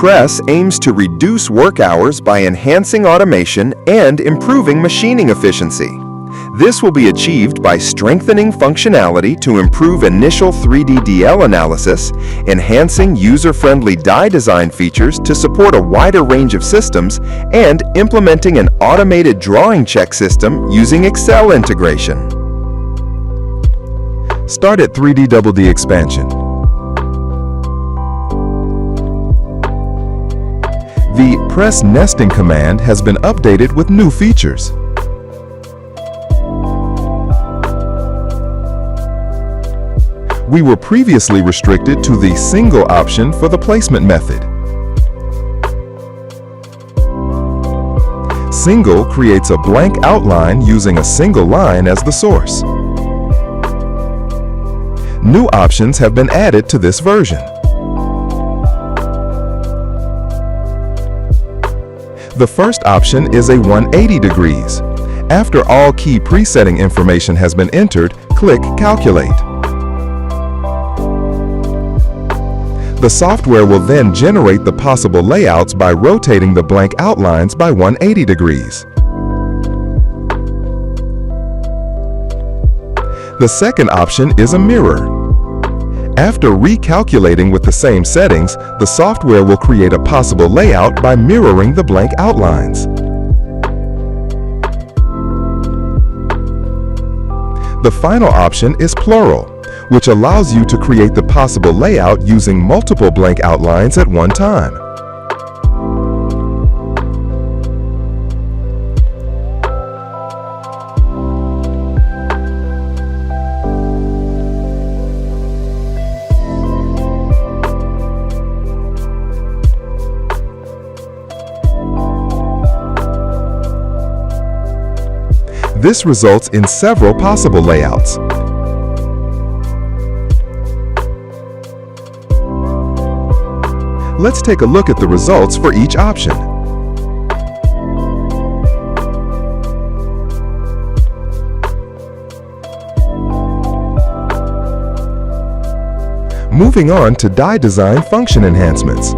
press aims to reduce work hours by enhancing automation and improving machining efficiency. This will be achieved by strengthening functionality to improve initial 3D DL analysis, enhancing user-friendly die design features to support a wider range of systems, and implementing an automated drawing check system using Excel integration. Start at 3D Double D expansion. The Press Nesting command has been updated with new features. We were previously restricted to the single option for the placement method. Single creates a blank outline using a single line as the source. New options have been added to this version. The first option is a 180 degrees. After all key presetting information has been entered, click Calculate. The software will then generate the possible layouts by rotating the blank outlines by 180 degrees. The second option is a mirror. After recalculating with the same settings, the software will create a possible layout by mirroring the blank outlines. The final option is plural, which allows you to create the possible layout using multiple blank outlines at one time. This results in several possible layouts. Let's take a look at the results for each option. Moving on to die design function enhancements.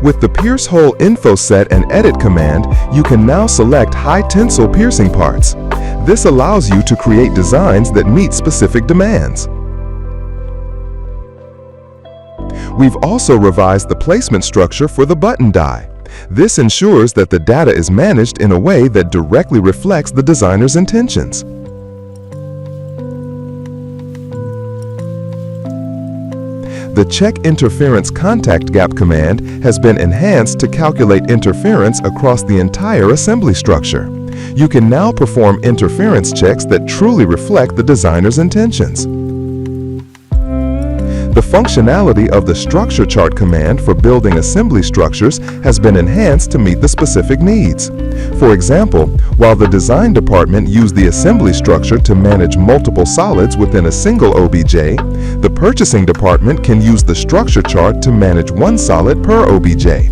With the Pierce Hole Info Set and Edit command, you can now select high tensile piercing parts. This allows you to create designs that meet specific demands. We've also revised the placement structure for the button die. This ensures that the data is managed in a way that directly reflects the designer's intentions. The CheckInterfereContactGap command has been enhanced to calculate interference across the entire assembly structure. You can now perform interference checks that truly reflect the designer's intentions. The functionality of the structure chart command for building assembly structures has been enhanced to meet the specific needs. For example, while the design department used the assembly structure to manage multiple solids within a single OBJ, the purchasing department can use the structure chart to manage one solid per OBJ.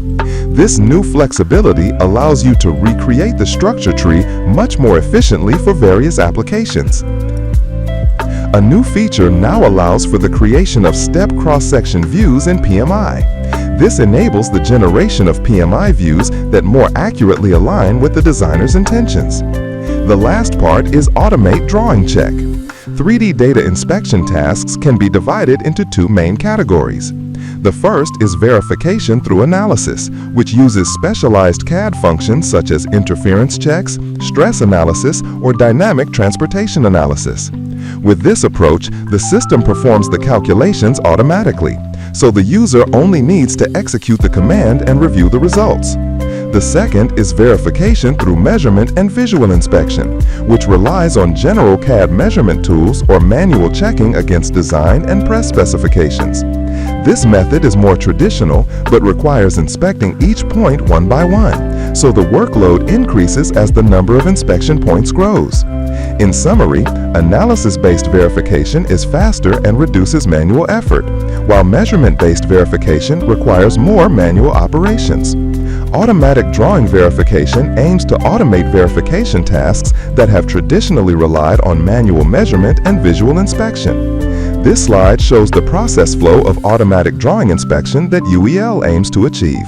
This new flexibility allows you to recreate the structure tree much more efficiently for various applications. A new feature now allows for the creation of step cross-section views in PMI. This enables the generation of PMI views that more accurately align with the designer's intentions. The last part is Automate Drawing Check. 3D data inspection tasks can be divided into two main categories. The first is verification through analysis, which uses specialized CAD functions such as interference checks, stress analysis, or dynamic transportation analysis. With this approach, the system performs the calculations automatically, so the user only needs to execute the command and review the results. The second is verification through measurement and visual inspection, which relies on general CAD measurement tools or manual checking against design and press specifications. This method is more traditional but requires inspecting each point one by one, so the workload increases as the number of inspection points grows. In summary, analysis-based verification is faster and reduces manual effort, while measurement-based verification requires more manual operations. Automatic drawing verification aims to automate verification tasks that have traditionally relied on manual measurement and visual inspection. This slide shows the process flow of automatic drawing inspection that UEL aims to achieve.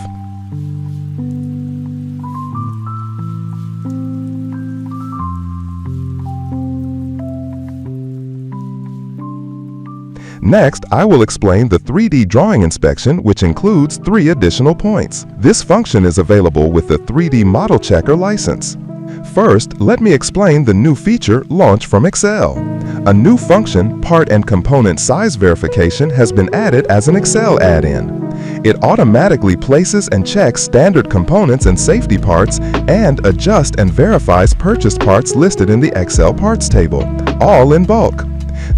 Next, I will explain the 3D drawing inspection, which includes 3 additional points. This function is available with the 3D Model Checker license. First, let me explain the new feature launched from Excel. A new function, Part and Component Size Verification, has been added as an Excel add-in. It automatically places and checks standard components and safety parts and adjusts and verifies purchased parts listed in the Excel parts table, all in bulk.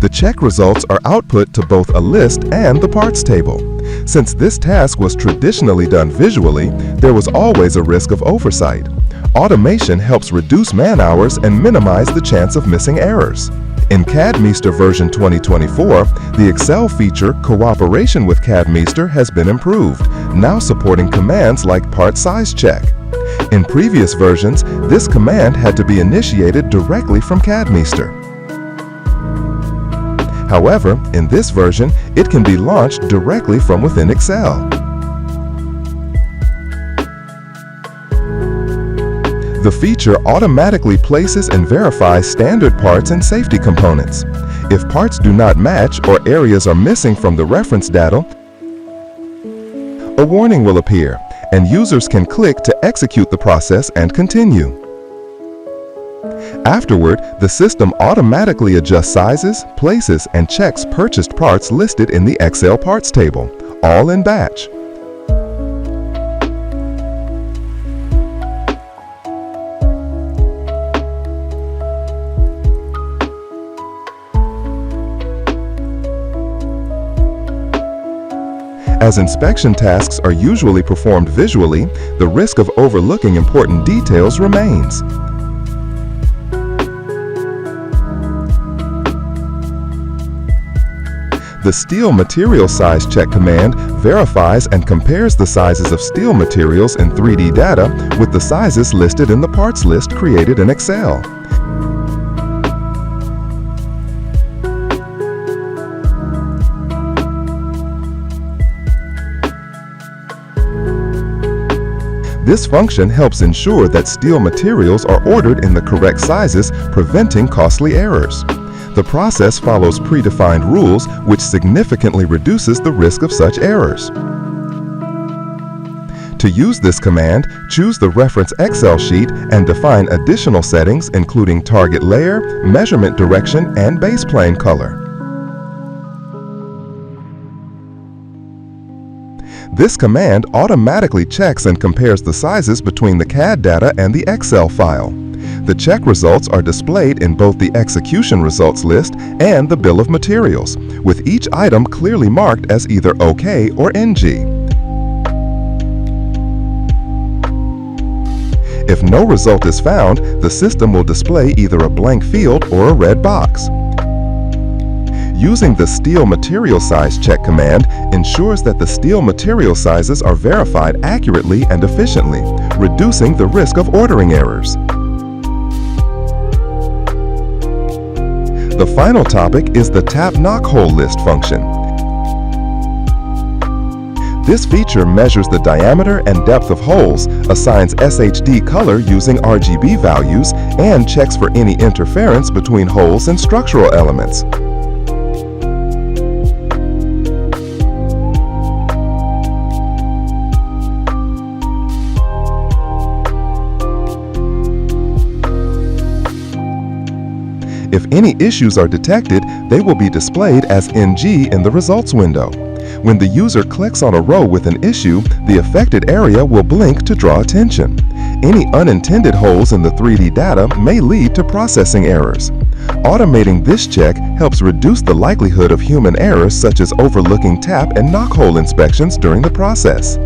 The check results are output to both a list and the parts table. Since this task was traditionally done visually, there was always a risk of oversight. Automation helps reduce man-hours and minimize the chance of missing errors. In CADmeister version 2024, the Excel feature Cooperation with CADmeister has been improved, now supporting commands like Part Size Check. In previous versions, this command had to be initiated directly from CADmeister. However, in this version, it can be launched directly from within Excel. The feature automatically places and verifies standard parts and safety components. If parts do not match or areas are missing from the reference data, a warning will appear, and users can click to execute the process and continue. Afterward, the system automatically adjusts sizes, places, and checks purchased parts listed in the Excel parts table, all in batch. As inspection tasks are usually performed visually, the risk of overlooking important details remains. The SteelMaterialSizeCheck command verifies and compares the sizes of steel materials in 3D data with the sizes listed in the parts list created in Excel. This function helps ensure that steel materials are ordered in the correct sizes, preventing costly errors. The process follows predefined rules, which significantly reduces the risk of such errors. To use this command, choose the reference Excel sheet and define additional settings including target layer, measurement direction, and base plane color. This command automatically checks and compares the sizes between the CAD data and the Excel file. The check results are displayed in both the execution results list and the bill of materials, with each item clearly marked as either OK or NG. If no result is found, the system will display either a blank field or a red box. Using the SteelMaterialSizeCheck command ensures that the steel material sizes are verified accurately and efficiently, reducing the risk of ordering errors. The final topic is the TapKnockHolesList function. This feature measures the diameter and depth of holes, assigns SHD color using RGB values, and checks for any interference between holes and structural elements. If any issues are detected, they will be displayed as NG in the results window. When the user clicks on a row with an issue, the affected area will blink to draw attention. Any unintended holes in the 3D data may lead to processing errors. Automating this check helps reduce the likelihood of human errors such as overlooking tap and knock hole inspections during the process.